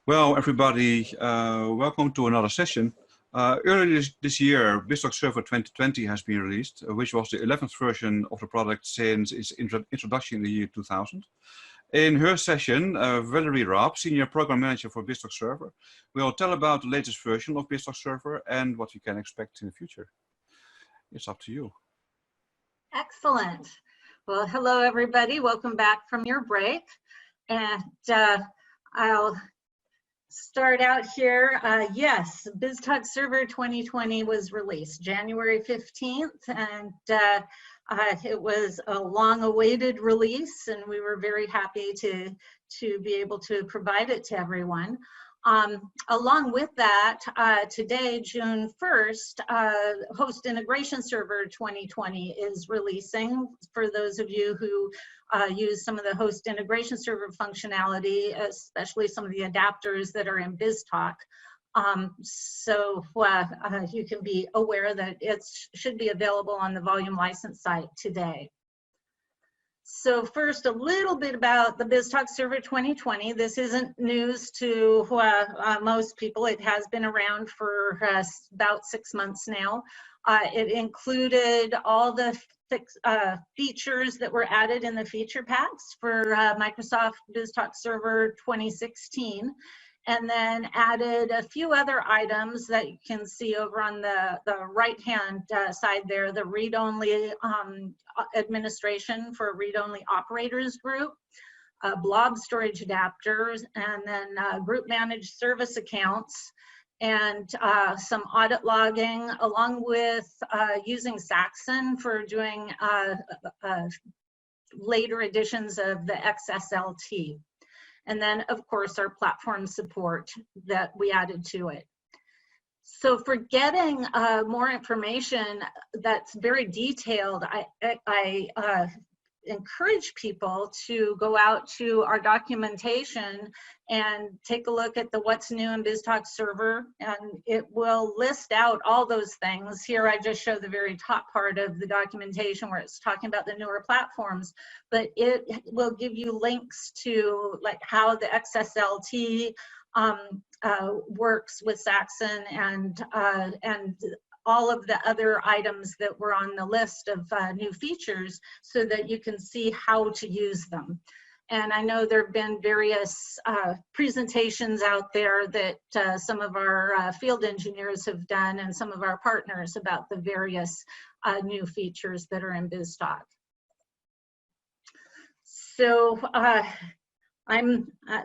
Well, everybody, welcome to another session. Earlier this year, BizTalk Server 2020 has been released, which was the 11th version of the product since its introduction in the year 2000. In her session, Valerie Robb, Senior Program Manager for BizTalk Server, will tell about the latest version of BizTalk Server and what you can expect in the future. It's up to you. Excellent. Well, hello, everybody. Welcome back from your break. And I'll start out here. Yes, BizTalk Server 2020 was released January 15th, and it was a long-awaited release, and we were very happy to be able to provide it to everyone. Along with that, today, June 1st, Host Integration Server 2020 is releasing. For those of you who use some of the Host Integration Server functionality, especially some of the adapters that are in BizTalk. So you can be aware that it should be available on the volume license site today. So first, a little bit about the BizTalk Server 2020. This isn't news to most people. It has been around for about 6 months now. It included all the features that were added in the feature packs for Microsoft BizTalk Server 2016. And then added a few other items that you can see over on the right-hand side there, the read-only administration for read-only operators group, blob storage adapters, and then group managed service accounts, and some audit logging, along with using Saxon for doing later editions of the XSLT. And then, of course, our platform support that we added to it. So for getting more information that's very detailed, I encourage people to go out to our documentation and take a look at the What's New in BizTalk Server, and it will list out all those things. Here I just show the very top part of the documentation where it's talking about the newer platforms, but it will give you links to like how the XSLT works with Saxon and all of the other items that were on the list of new features so that you can see how to use them. And I know there have been various presentations out there that some of our field engineers have done and some of our partners about the various new features that are in BizTalk. So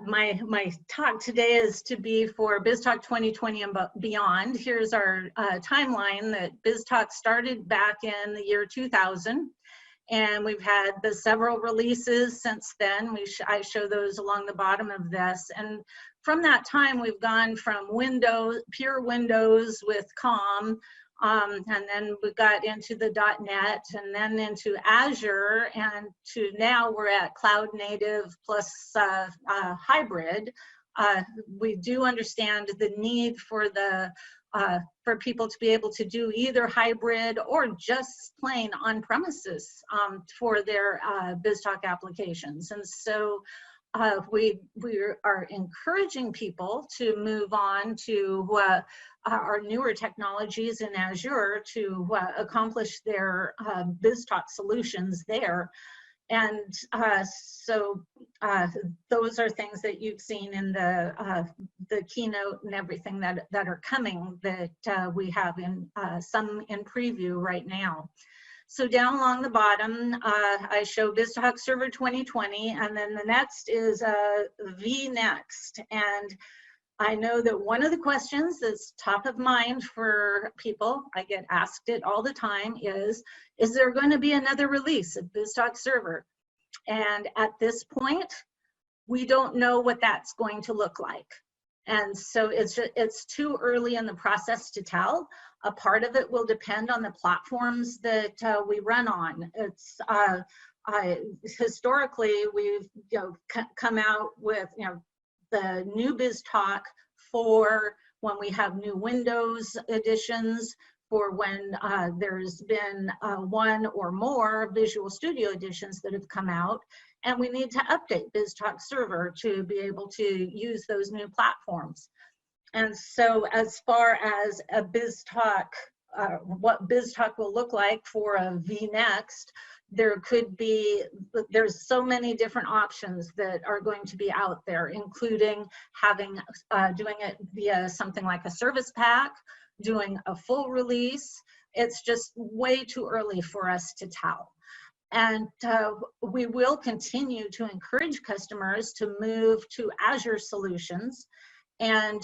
my talk today is to be for BizTalk 2020 and beyond. Here's our timeline that BizTalk started back in the year 2000, and we've had the several releases since then. I show those along the bottom of this, and from that time we've gone from Windows, pure Windows with COM, and then we got into the .NET, and then into Azure, and to now we're at cloud native plus hybrid. We do understand the need for for people to be able to do either hybrid or just plain on-premises for their BizTalk applications. And so we are encouraging people to move on to our newer technologies in Azure to accomplish their BizTalk solutions there. And so those are things that you've seen in the keynote and everything that are coming that we have in some in preview right now. So down along the bottom, I show BizTalk Server 2020, and then the next is vNext. And I know that one of the questions that's top of mind for people, I get asked it all the time, is there going to be another release of BizTalk Server? And at this point, we don't know what that's going to look like. And so it's too early in the process to tell. A part of it will depend on the platforms that we run on. It's historically we've come out with the new BizTalk for when we have new Windows editions, for when there's been one or more Visual Studio editions that have come out, and we need to update BizTalk Server to be able to use those new platforms. And so as far as a BizTalk, what BizTalk will look like for a vNext, there's so many different options that are going to be out there, including doing it via something like a service pack, doing a full release. It's just way too early for us to tell. And we will continue to encourage customers to move to Azure solutions and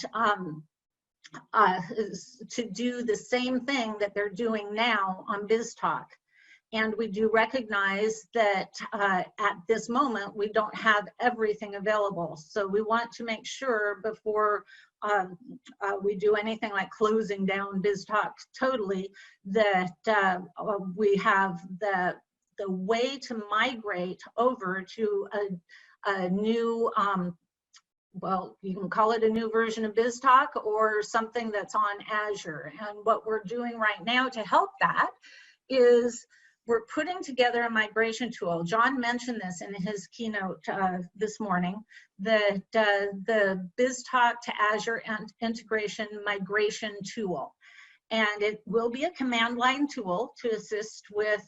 to do the same thing that they're doing now on BizTalk. And we do recognize that at this moment, we don't have everything available. So we want to make sure before we do anything like closing down BizTalk totally, that we have the way to migrate over to a new, well, you can call it a new version of BizTalk or something that's on Azure. And what we're doing right now to help that is we're putting together a migration tool. John mentioned this in his keynote this morning, that the BizTalk to Azure integration migration tool. And it will be a command line tool to assist with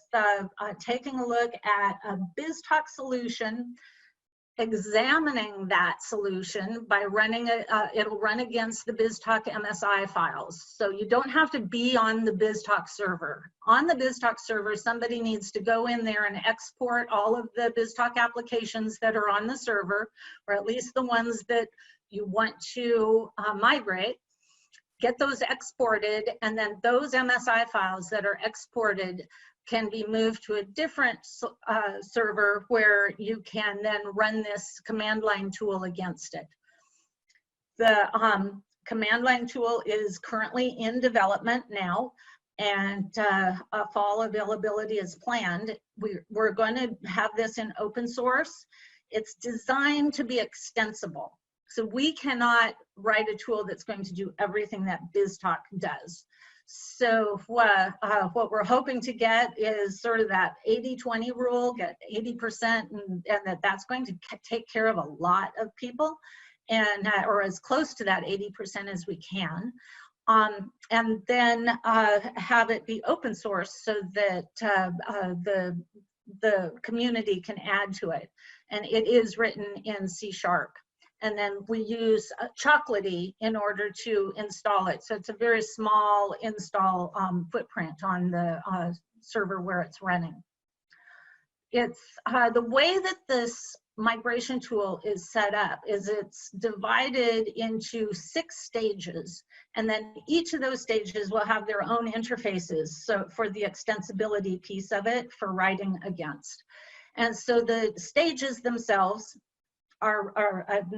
taking a look at a BizTalk solution, examining that solution by running it'll run against the BizTalk MSI files. So you don't have to be on the BizTalk server. On the BizTalk server, somebody needs to go in there and export all of the BizTalk applications that are on the server, or at least the ones that you want to migrate. Get those exported, and then those MSI files that are exported can be moved to a different server where you can then run this command line tool against it. The command line tool is currently in development now, and a fall availability is planned. We're going to have this in open source. It's designed to be extensible. So we cannot write a tool that's going to do everything that BizTalk does. So what we're hoping to get is sort of that 80-20 rule, get 80%, and that's going to take care of a lot of people, and or as close to that 80% as we can. And then have it be open source so that the community can add to it. And it is written in C#. And then we use Chocolatey in order to install it. So it's a very small install footprint on the server where it's running. It's the way that this migration tool is set up is it's divided into 6 stages, and then each of those stages will have their own interfaces. So for the extensibility piece of it, for writing against. And so the stages themselves are I've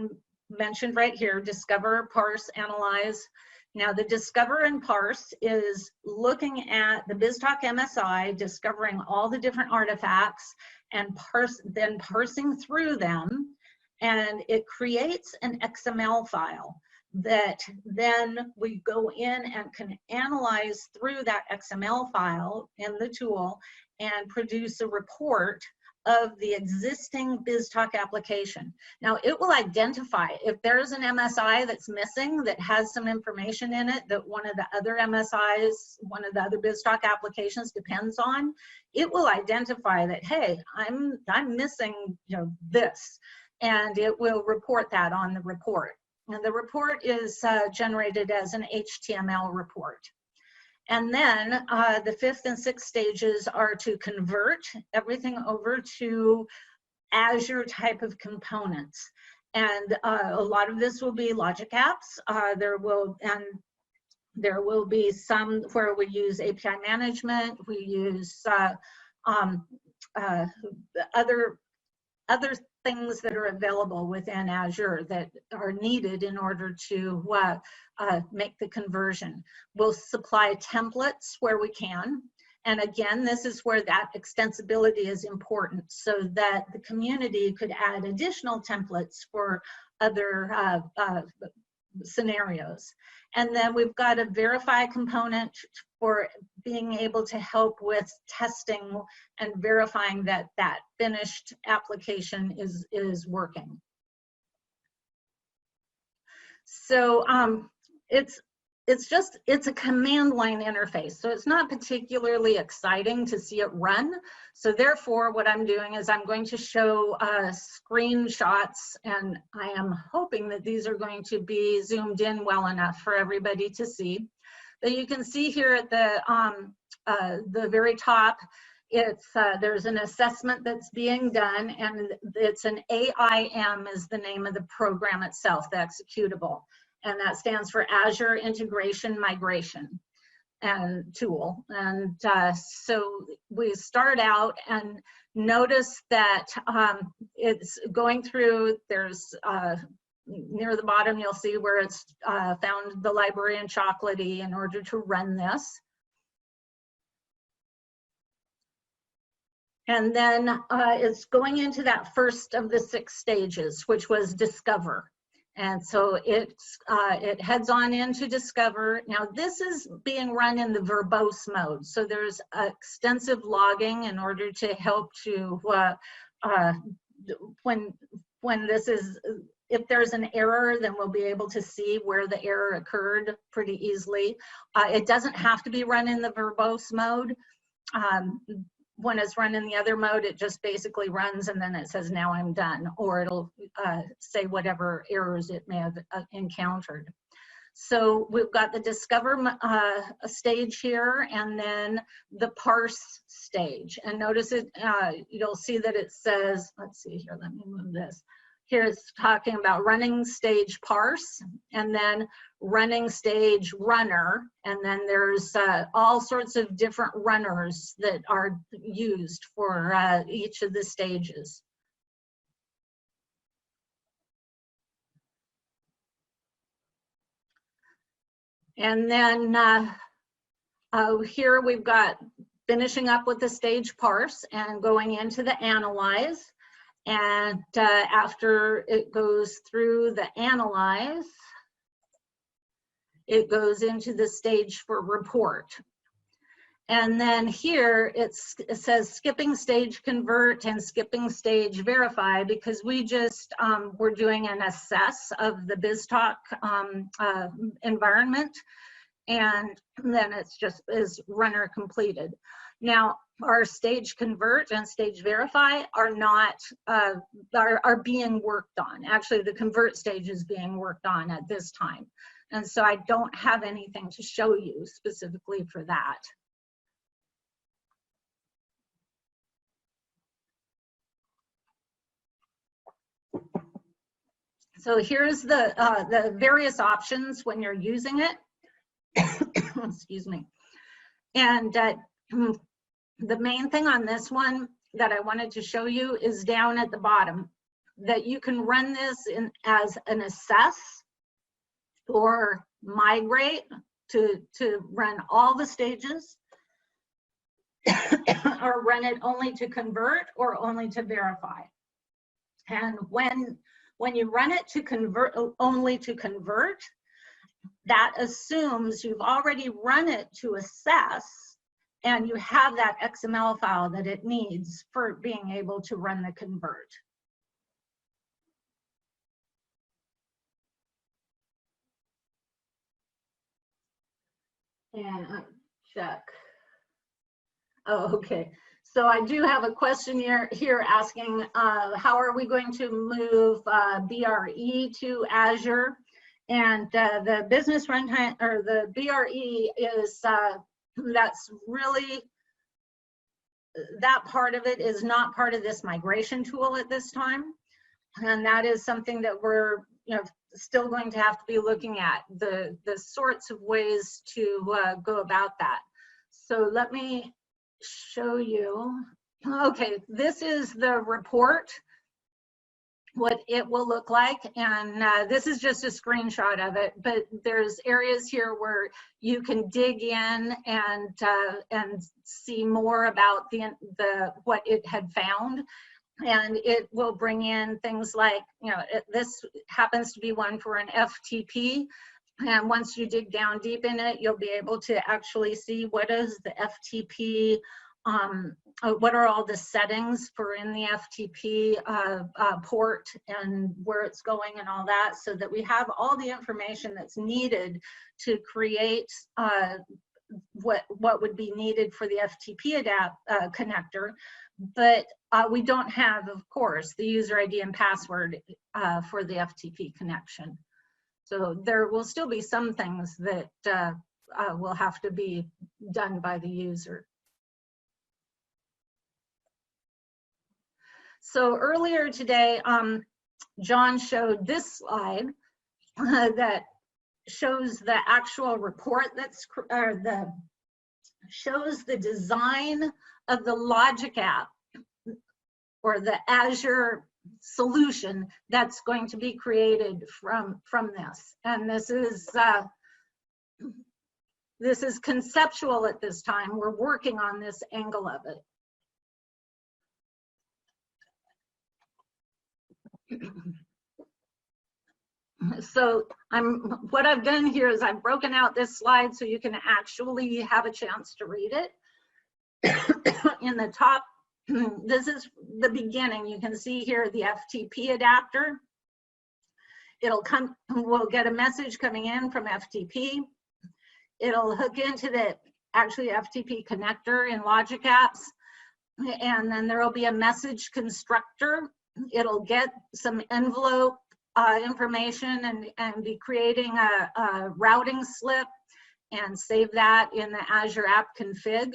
mentioned right here: discover, parse, analyze. Now the discover and parse is looking at the BizTalk MSI, discovering all the different artifacts, and then parsing through them, and it creates an XML file that then we go in and can analyze through that XML file in the tool and produce a report of the existing BizTalk application. Now it will identify if there's an MSI that's missing that has some information in it that one of the other MSIs, one of the other BizTalk applications depends on. It will identify that, hey, I'm missing, you know, this, and it will report that on the report. And the report is generated as an HTML report. And then the 5th and 6th stages are to convert everything over to Azure type of components. And a lot of this will be logic apps. There will be some where we use API management. We use other things that are available within Azure that are needed in order to make the conversion. We'll supply templates where we can. And again, this is where that extensibility is important, so that the community could add additional templates for other scenarios. And then we've got a verify component for being able to help with testing and verifying that that finished application is working. So it's a command line interface, so it's not particularly exciting to see it run. So therefore, what I'm doing is I'm going to show screenshots, and I am hoping that these are going to be zoomed in well enough for everybody to see. But you can see here at the very top, it's there's an assessment that's being done, and it's an AIM is the name of the program itself, the executable. And that stands for Azure Integration Migration and Tool. And so we start out and notice that it's going through, there's near the bottom, you'll see where it's found the library in Chocolatey in order to run this. And then it's going into that first of the 6 stages, which was discover. And so it heads on into discover. Now this is being run in the verbose mode. So there's extensive logging in order to help to, when this is, if there's an error, then we'll be able to see where the error occurred pretty easily. It doesn't have to be run in the verbose mode. When it's run in the other mode, it just basically runs and then it says, now I'm done, or it'll say whatever errors it may have encountered. So we've got the discover stage here, and then the parse stage. And notice it, you'll see that it says, let's see here, let me move this. Here it's talking about running stage parse, and then running stage runner, and then there's all sorts of different runners that are used for each of the stages. And then here we've got finishing up with the stage parse and going into the analyze. And after it goes through the analyze, it goes into the stage for report. And then here it says skipping stage convert and skipping stage verify, because we just we're doing an assess of the BizTalk environment, and then it's just is runner completed. Now, our stage convert and stage verify are not are being worked on. Actually, the convert stage is being worked on at this time, and so I don't have anything to show you specifically for that. So here's the various options when you're using it. Excuse me. And the main thing on this one that I wanted to show you is down at the bottom, that you can run this as an assess or migrate to run all the stages, or run it only to convert or only to verify. And when you run it to convert, only to convert, that assumes you've already run it to assess, and you have that XML file that it needs for being able to run the convert. And check. Oh, okay. So I do have a question here asking, how are we going to move BRE to Azure? And the business runtime, or the BRE is, that's really, that part of it is not part of this migration tool at this time. And that is something that we're still going to have to be looking at, the sorts of ways to go about that. So let me show you. Okay, this is the report, what it will look like, and this is just a screenshot of it, but there's areas here where you can dig in and see more about the what it had found. And it will bring in things like, this happens to be one for an FTP, And once you dig down deep in it, you'll be able to actually see what is the FTP, what are all the settings for in the FTP port and where it's going and all that, so that we have all the information that's needed to create what would be needed for the FTP connector. But we don't have, of course, the user ID and password for the FTP connection. So there will still be some things that will have to be done by the user. So earlier today, John showed this slide that shows the actual report shows the design of the logic app or the Azure solution that's going to be created from this. And this is conceptual at this time. We're working on this angle of it. So what I've done here is I've broken out this slide so you can actually have a chance to read it. In the top, this is the beginning. You can see here the FTP adapter. We'll get a message coming in from FTP. It'll hook into the actually FTP connector in Logic Apps. And then there will be a message constructor. It'll get some envelope information and be creating a routing slip and save that in the Azure app config.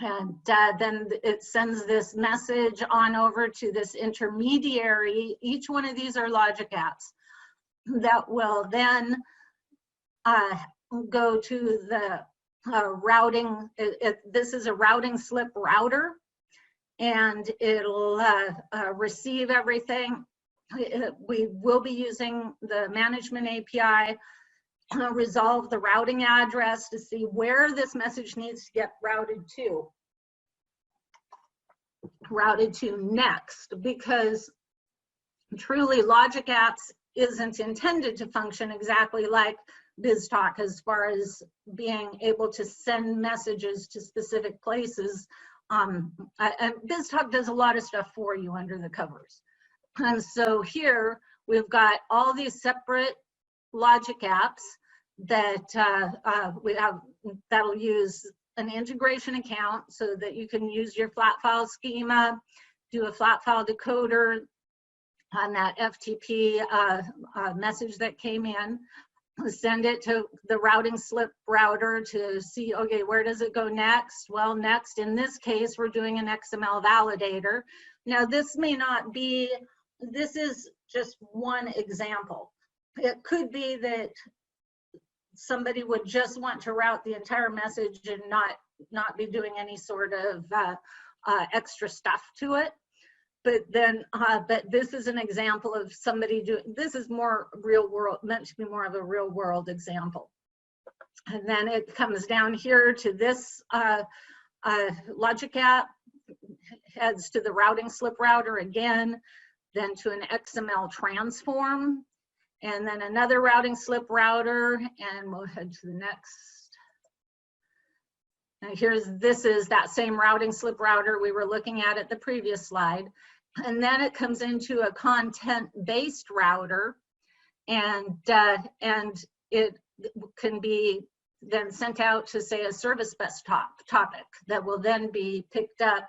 And then it sends this message on over to this intermediary. Each one of these are Logic Apps that will then go to the routing. This is a routing slip router, and it'll receive everything. We will be using the management API, resolve the routing address to see where this message needs to get routed to next, because truly Logic Apps isn't intended to function exactly like BizTalk as far as being able to send messages to specific places. And BizTalk does a lot of stuff for you under the covers. And so here we've got all these separate Logic Apps that we have that'll use an integration account so that you can use your flat file schema, do a flat file decoder on that FTP message that came in, send it to the routing slip router to see, okay, where does it go next? Well, next, in this case, we're doing an XML validator. Now, this may not be, this is just one example. It could be that somebody would just want to route the entire message and not be doing any sort of extra stuff to it. But then, but this is an example of somebody doing, this is more real world, meant to be more of a real world example. And then it comes down here to this Logic app, heads to the routing slip router again, then to an XML transform, and then another routing slip router, and we'll head to the next. Now this is that same routing slip router we were looking at the previous slide. And then it comes into a content-based router, and it can be then sent out to, say, a service bus topic that will then be picked up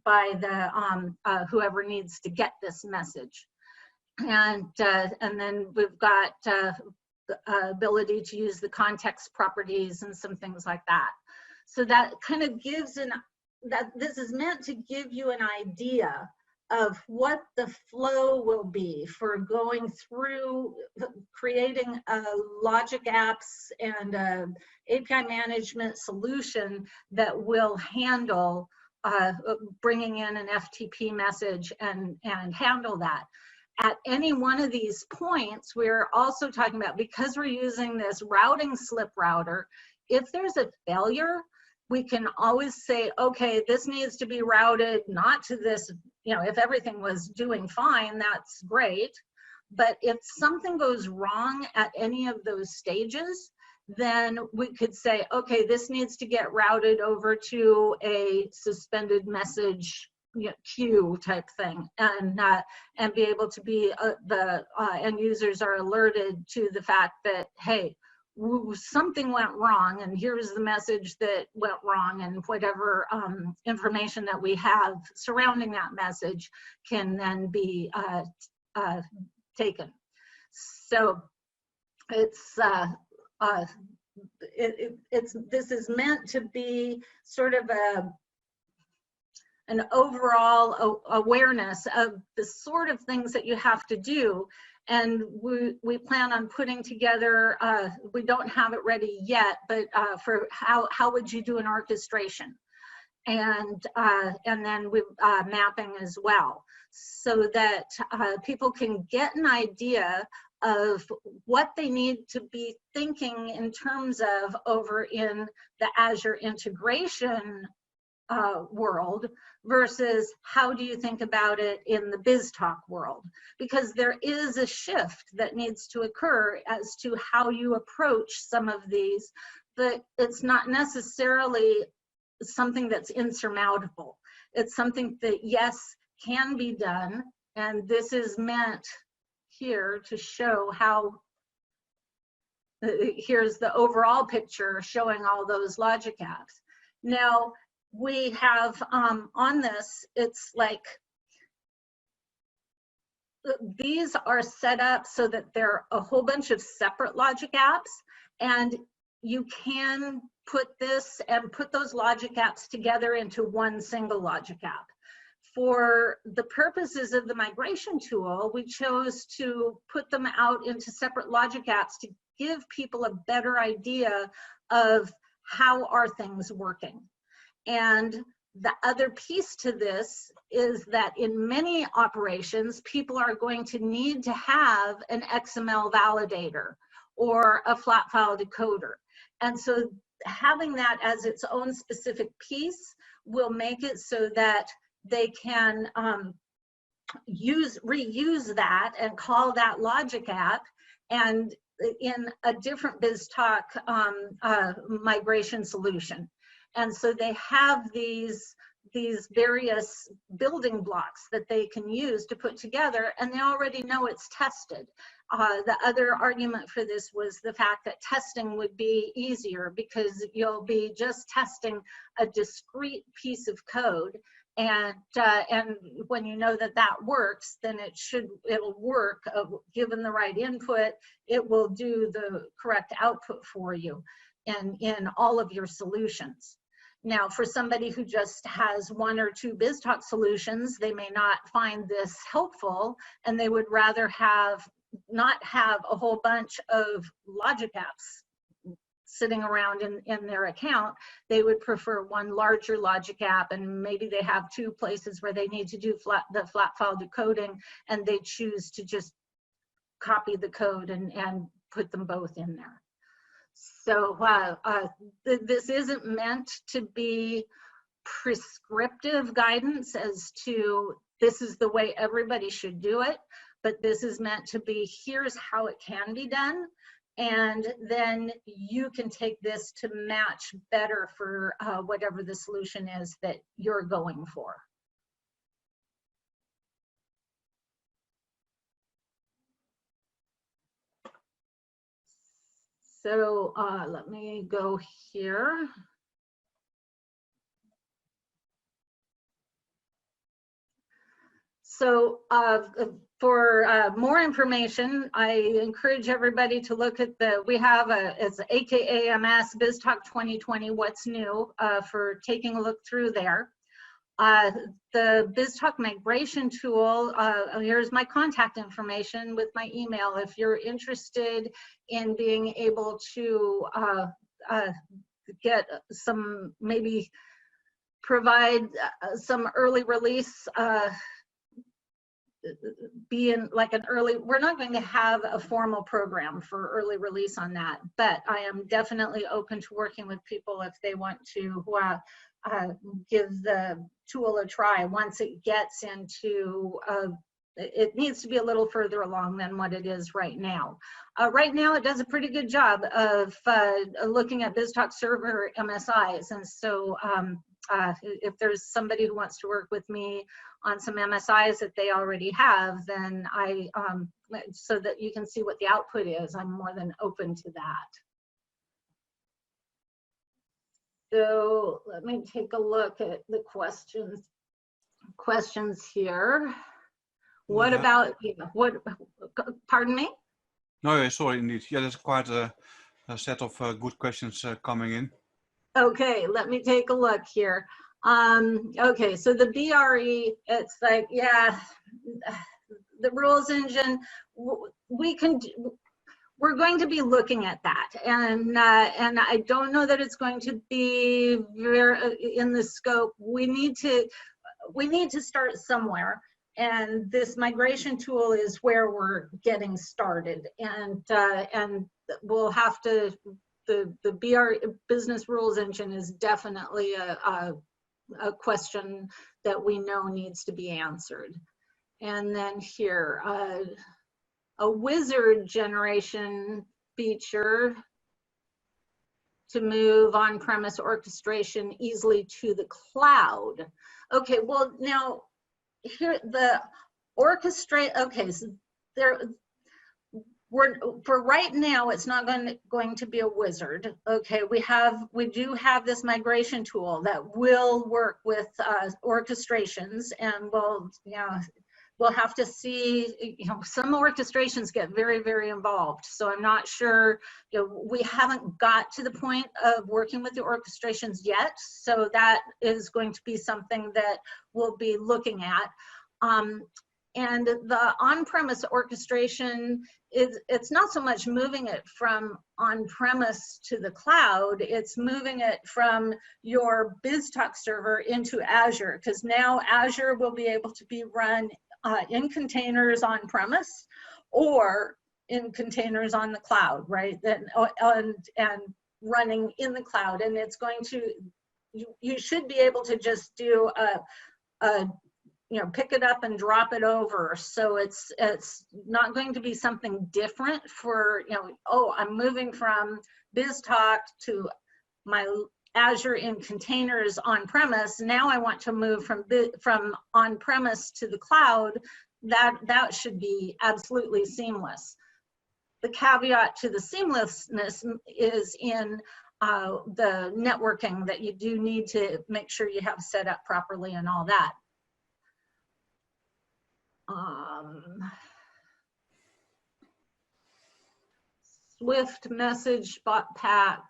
by the whoever needs to get this message. And then we've got the ability to use the context properties and some things like that. So that kind of gives this is meant to give you an idea of what the flow will be for going through creating a Logic Apps and a API management solution that will handle bringing in an FTP message and handle that. At any one of these points, we're also talking about, because we're using this routing slip router, if there's a failure, we can always say, okay, this needs to be routed not to this, if everything was doing fine, that's great. But if something goes wrong at any of those stages, then we could say, okay, this needs to get routed over to a suspended message queue type thing, and be able to be the end users are alerted to the fact that, hey, something went wrong, and here's the message that went wrong, and whatever information that we have surrounding that message can then be taken. So it's this is meant to be sort of an overall awareness of the sort of things that you have to do. And we plan on putting together, we don't have it ready yet, but for how would you do an orchestration? And then with mapping as well, so that people can get an idea of what they need to be thinking in terms of over in the Azure integration world versus how do you think about it in the BizTalk world, because there is a shift that needs to occur as to how you approach some of these, but it's not necessarily something that's insurmountable. It's something that, yes, can be done, and this is meant here to show how, here's the overall picture showing all those logic apps. Now, we have on this, it's like these are set up so that there are a whole bunch of separate logic apps, and you can put this and put those logic apps together into one single logic app. For the purposes of the migration tool, we chose to put them out into separate logic apps to give people a better idea of how are things working. And the other piece to this is that in many operations, people are going to need to have an XML validator or a flat file decoder. And so having that as its own specific piece will make it so that they can reuse that and call that logic app, and in a different BizTalk migration solution. And so they have these various building blocks that they can use to put together, and they already know it's tested. The other argument for this was the fact that testing would be easier because you'll be just testing a discrete piece of code, and when you know that that works, then it'll work. Given the right input, it will do the correct output for you in all of your solutions. Now, for somebody who just has one or two BizTalk solutions, they may not find this helpful, and they would rather not have a whole bunch of logic apps sitting around in their account. They would prefer one larger logic app, and maybe they have two places where they need to do the flat file decoding, and they choose to just copy the code and put them both in there. So this isn't meant to be prescriptive guidance as to this is the way everybody should do it, but this is meant to be, here's how it can be done, and then you can take this to match better for whatever the solution is that you're going for. So let me go here. So for more information, I encourage everybody to look at we have it's AKAMS BizTalk 2020 What's New for taking a look through there. The BizTalk migration tool, here's my contact information with my email if you're interested in being able to get some, maybe provide some early release, be in like an early, we're not going to have a formal program for early release on that, but I am definitely open to working with people if they want to give the tool a try once it gets into it needs to be a little further along than what it is right now. Right now, it does a pretty good job of looking at BizTalk Server MSIs. And so if there's somebody who wants to work with me on some MSIs that they already have, then so that you can see what the output is, I'm more than open to that. So let me take a look at the questions here. What about, pardon me? No, sorry, indeed. Yeah, there's quite a set of good questions coming in. Okay, let me take a look here. Okay, so the BRE, it's like, yeah, the rules engine, we're going to be looking at that, and I don't know that it's going to be very in the scope. We need to start somewhere, and this migration tool is where we're getting started, and we'll have to. The BR business rules engine is definitely a question that we know needs to be answered. And then here, a wizard generation feature to move on-premise orchestration easily to the cloud. Okay, well now here the orchestrate. Okay, so for right now, it's not going to be a wizard. Okay, we do have this migration tool that will work with orchestrations, and we'll have to see. Some orchestrations get very, very involved. So I'm not sure. We haven't got to the point of working with the orchestrations yet. So that is going to be something that we'll be looking at. And the on-premise orchestration, it's not so much moving it from on-premise to the cloud, it's moving it from your BizTalk server into Azure, because now Azure will be able to be run in containers on-premise or in containers on the cloud, right? And running in the cloud. And it's going to, you should be able to just do pick it up and drop it over. So it's not going to be something different for, oh, I'm moving from BizTalk to my Azure in containers on-premise. Now I want to move from on-premise to the cloud. That should be absolutely seamless. The caveat to the seamlessness is in the networking that you do need to make sure you have set up properly and all that. Swift message bot pack.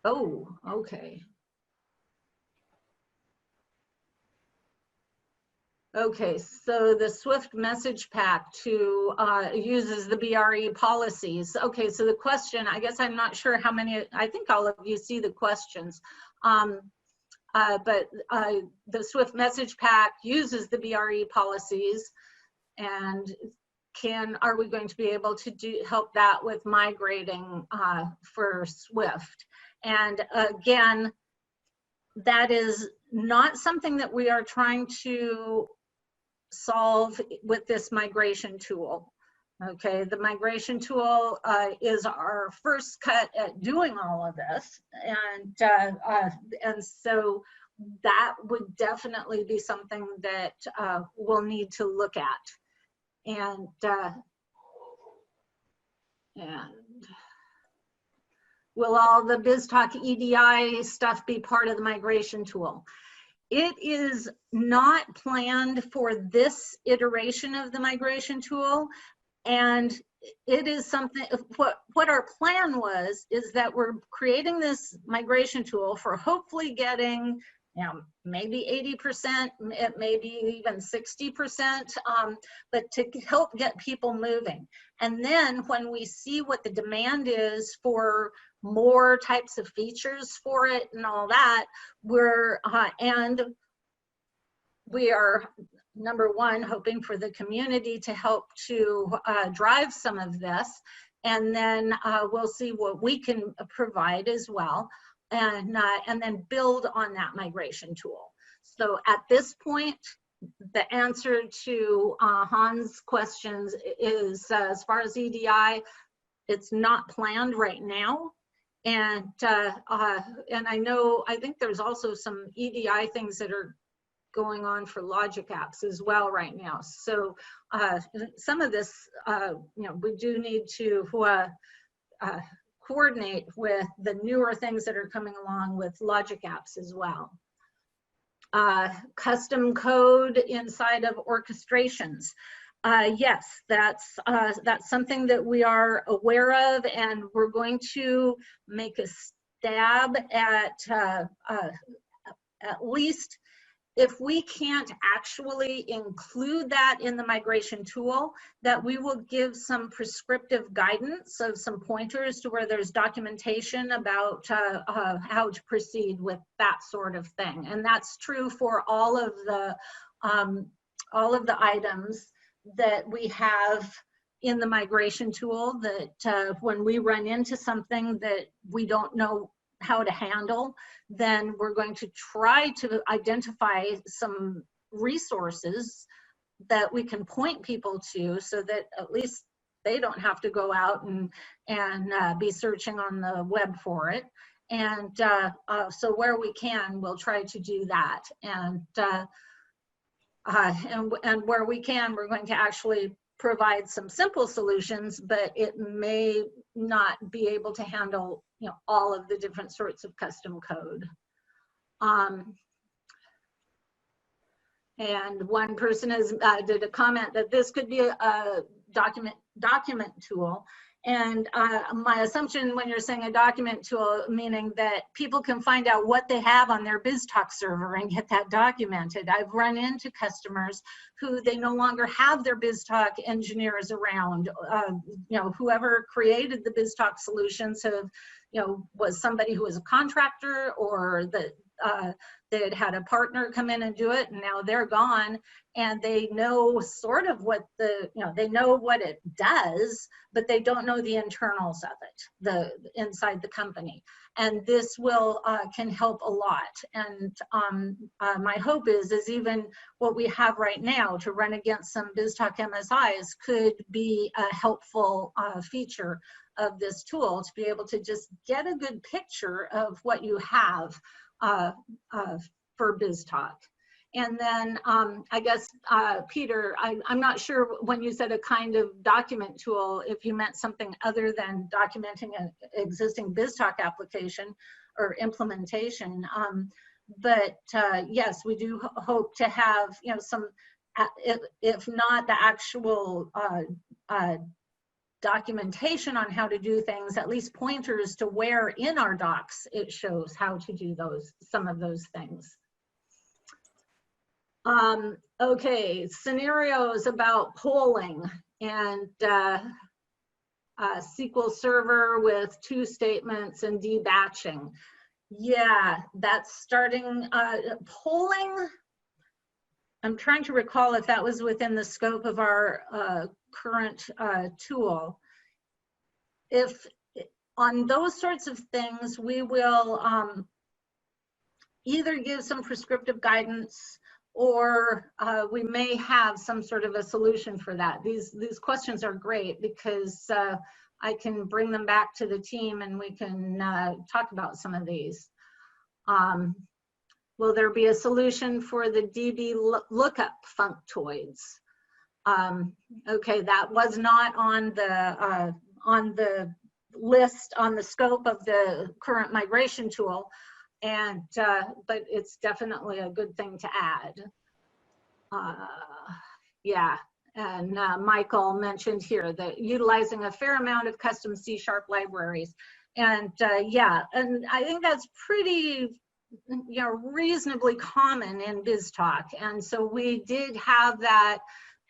Oh, okay. Okay, so the Swift message pack uses the BRE policies. Okay, so the question, I guess I'm not sure how many, I think all of you see the questions. But the Swift message pack uses the BRE policies, and are we going to be able to help that with migrating for Swift? And again, that is not something that we are trying to solve with this migration tool. Okay, the migration tool is our first cut at doing all of this, and so that would definitely be something that we'll need to look at, and will all the BizTalk EDI stuff be part of the migration tool? It is not planned for this iteration of the migration tool. And it is something, what our plan was, is that we're creating this migration tool for hopefully getting, maybe 80%, it may be even 60%, but to help get people moving. And then when we see what the demand is for more types of features for it and all that, we are, number one, hoping for the community to help to drive some of this, and then we'll see what we can provide as well, and then build on that migration tool. So at this point, the answer to Hans' questions is, as far as EDI, it's not planned right now. And I think there's also some EDI things that are going on for logic apps as well right now. So some of this, we do need to coordinate with the newer things that are coming along with logic apps as well. Custom code inside of orchestrations. Yes, that's something that we are aware of, and we're going to make a stab at least, if we can't actually include that in the migration tool, that we will give some prescriptive guidance of some pointers to where there's documentation about how to proceed with that sort of thing. And that's true for all of the items that we have in the migration tool, that when we run into something that we don't know how to handle, then we're going to try to identify some resources that we can point people to, so that at least they don't have to go out and be searching on the web for it. And so where we can, we'll try to do that. And where we can, we're going to actually provide some simple solutions, but it may not be able to handle all of the different sorts of custom code. And one person has did a comment that this could be a document tool. And my assumption when you're saying a document tool, meaning that people can find out what they have on their BizTalk server and get that documented. I've run into customers who they no longer have their BizTalk engineers around. Whoever created the BizTalk solutions have, was somebody who was a contractor, or that they had a partner come in and do it, and now they're gone, and they know sort of what they know what it does, but they don't know the internals of it, inside the company. And this will can help a lot. And my hope is even what we have right now to run against some BizTalk MSIs could be a helpful feature of this tool, to be able to just get a good picture of what you have for BizTalk. And then I guess, Peter, I'm not sure when you said a kind of document tool, if you meant something other than documenting an existing BizTalk application or implementation. But yes, we do hope to have, some, if not the actual documentation on how to do things, at least pointers to where in our docs it shows how to do some of those things. Okay, scenarios about polling and SQL Server with 2 statements and debatching. Yeah, that's starting polling. I'm trying to recall if that was within the scope of our current tool. If on those sorts of things, we will either give some prescriptive guidance, or we may have some sort of a solution for that. These questions are great, because I can bring them back to the team and we can talk about some of these. Will there be a solution for the DB lookup functoids? Okay, that was not on the list, on the scope of the current migration tool, and but it's definitely a good thing to add. Yeah, and Michael mentioned here that utilizing a fair amount of custom C# libraries, and yeah, and I think that's pretty, reasonably common in BizTalk. And so we did have that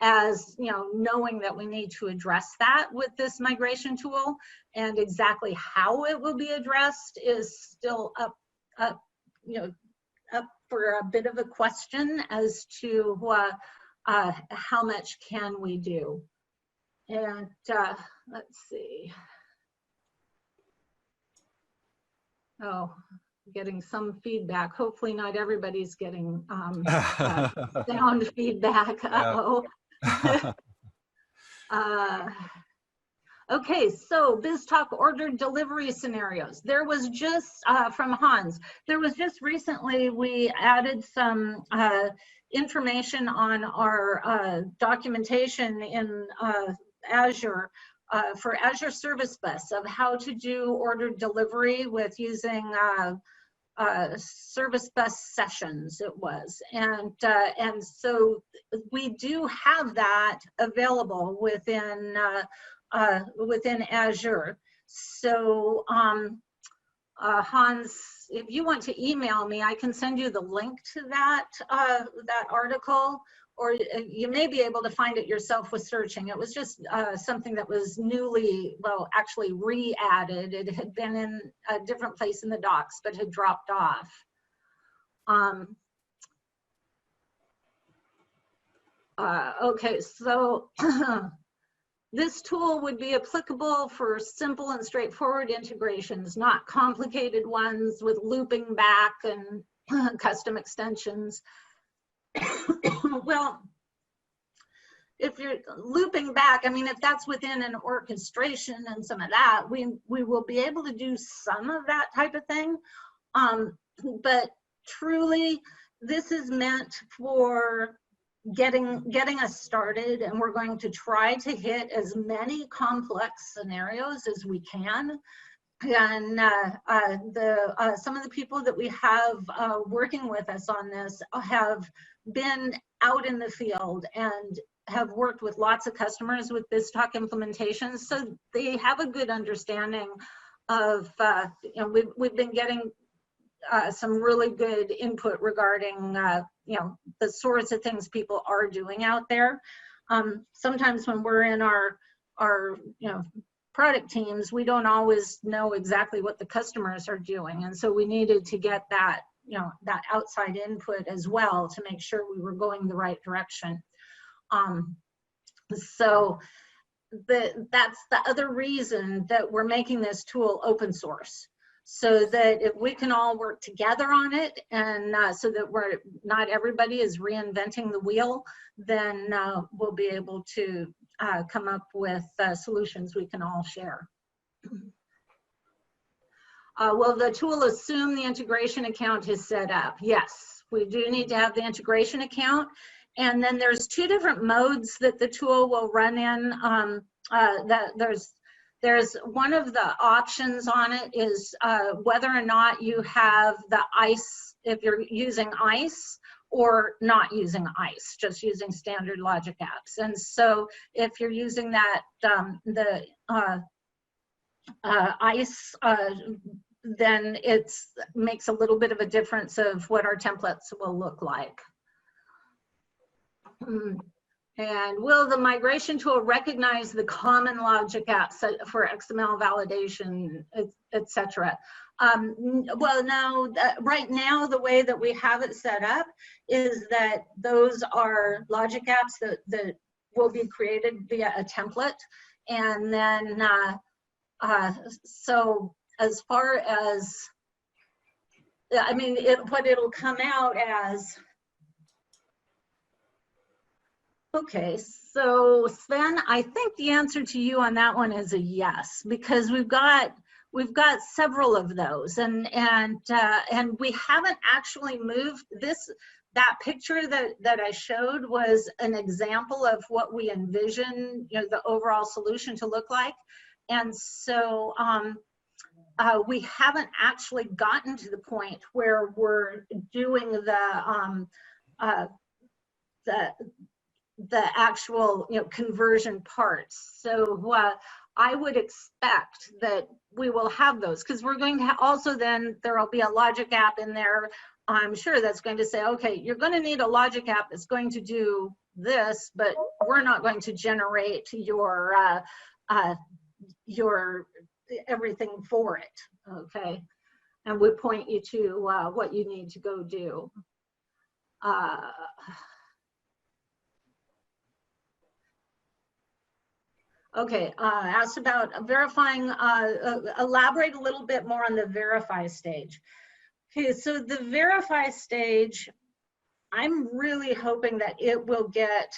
as, knowing that we need to address that with this migration tool, and exactly how it will be addressed is still up for a bit of a question as to how much can we do. And let's see. Oh, getting some feedback. Hopefully not everybody's getting sound feedback. Uh-oh. Okay, so BizTalk order delivery scenarios. There was just, from Hans, there was just recently, we added some information on our documentation in Azure for Azure Service Bus of how to do order delivery with using service bus sessions, it was. And so we do have that available within within Azure. So Hans, if you want to email me, I can send you the link to that that article, or you may be able to find it yourself with searching. It was just something that was newly, well, actually re-added. It had been in a different place in the docs, but had dropped off. Okay, so this tool would be applicable for simple and straightforward integrations, not complicated ones with looping back and custom extensions. Well, if you're looping back, I mean, if that's within an orchestration and some of that, we will be able to do some of that type of thing. But truly, this is meant for getting us started, and we're going to try to hit as many complex scenarios as we can. And some of the people that we have working with us on this have been out in the field and have worked with lots of customers with BizTalk implementations, so they have a good understanding of, you know, we've been getting some really good input regarding, you know, the sorts of things people are doing out there. Sometimes when we're in our you know, product teams, we don't always know exactly what the customers are doing, and so we needed to get that, you know, that outside input as well to make sure we were going the right direction. So that's the other reason that we're making this tool open source, so that if we can all work together on it, and so that not everybody is reinventing the wheel, then we'll be able to come up with solutions we can all share. Will the tool assume the integration account is set up? Yes, we do need to have the integration account. And then there's two different modes that the tool will run in. There's one of the options on it is whether or not you have the ICE, if you're using ICE, or not using ICE, just using standard logic apps. And so if you're using that, the ICE, then it makes a little bit of a difference of what our templates will look like. And will the migration tool recognize the common logic apps for XML validation, etc.? Well, no, right now the way that we have it set up is that those are logic apps that will be created via a template. And then, so as far as, I mean, what it'll come out as. Okay, so Sven, I think the answer to you on that one is a yes, because we've got several of those, and we haven't actually moved this. That picture that I showed was an example of what we envision, you know, the overall solution to look like, and so we haven't actually gotten to the point where we're doing the actual, you know, conversion parts. So I would expect that we will have those, because we're going to also, then there will be a logic app in there, I'm sure, that's going to say, okay, you're going to need a logic app that's going to do this, but we're not going to generate your everything for it, okay? And we point you to what you need to go do. Okay, asked about verifying, elaborate a little bit more on the verify stage. Okay, so the verify stage, I'm really hoping that it will get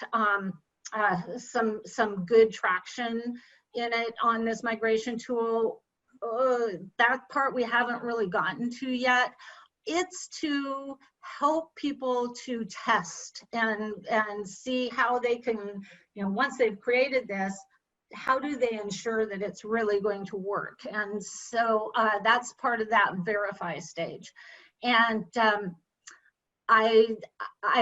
some good traction in it on this migration tool. That part we haven't really gotten to yet. It's to help people to test and see how they can, once they've created this, how do they ensure that it's really going to work? And so that's part of that verify stage. And I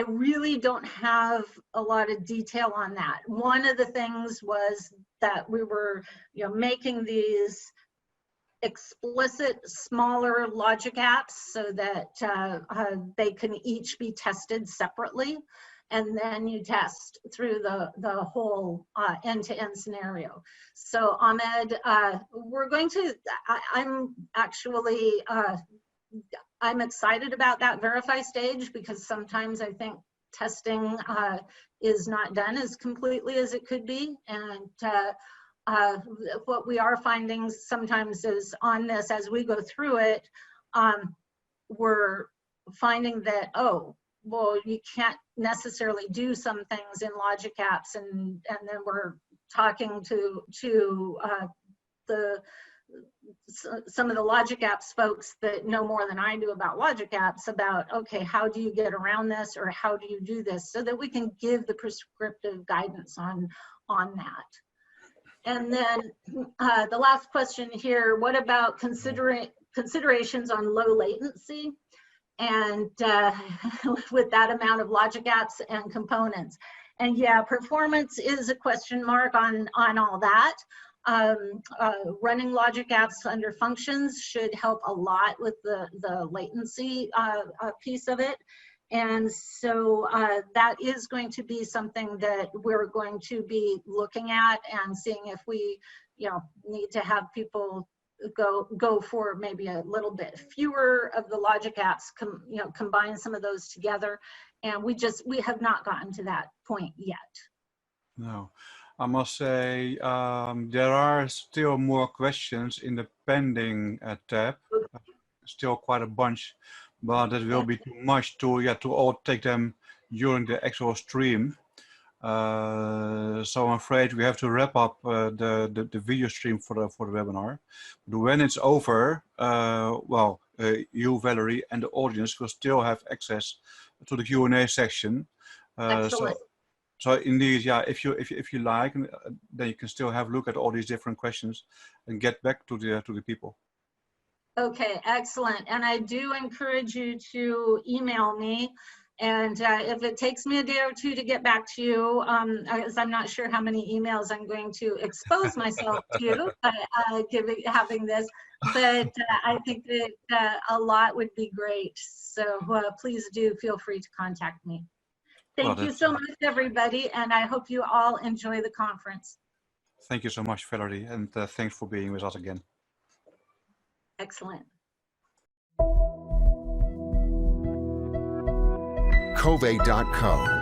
really don't have a lot of detail on that. One of the things was that we were, making these explicit smaller logic apps so that they can each be tested separately, and then you test through the whole end-to-end scenario. So Ahmed, we're going to, I'm actually, I'm excited about that verify stage, because sometimes I think testing is not done as completely as it could be. And what we are finding sometimes is on this, as we go through it, we're finding that, oh, well, you can't necessarily do some things in logic apps, and then we're talking to some of the logic apps folks that know more than I do about logic apps about, okay, how do you get around this, or how do you do this, so that we can give the prescriptive guidance on that. And then the last question here, what about considerations on low latency and with that amount of logic apps and components? And yeah, performance is a question mark on all that. Running logic apps under functions should help a lot with the latency piece of it. And so that is going to be something that we're going to be looking at and seeing if we, need to have people go for maybe a little bit fewer of the logic apps, combine some of those together. And we have not gotten to that point yet. No, I must say there are still more questions in the pending tab, still quite a bunch. But that will be too much to all take them during the actual stream. So I'm afraid we have to wrap up the video stream for the webinar. But when it's over, you, Valerie, and the audience will still have access to the Q&A section. Excellent. So indeed, yeah, if you like, then you can still have a look at all these different questions and get back to the people. Okay, excellent. And I do encourage you to email me. And if it takes me a day or two to get back to you, as I'm not sure how many emails I'm going to expose myself to having this, but I think that a lot would be great. So please do feel free to contact me. Thank you so much, everybody. And I hope you all enjoy the conference. Thank you so much, Valerie. And thanks for being with us again. Excellent. Covey.co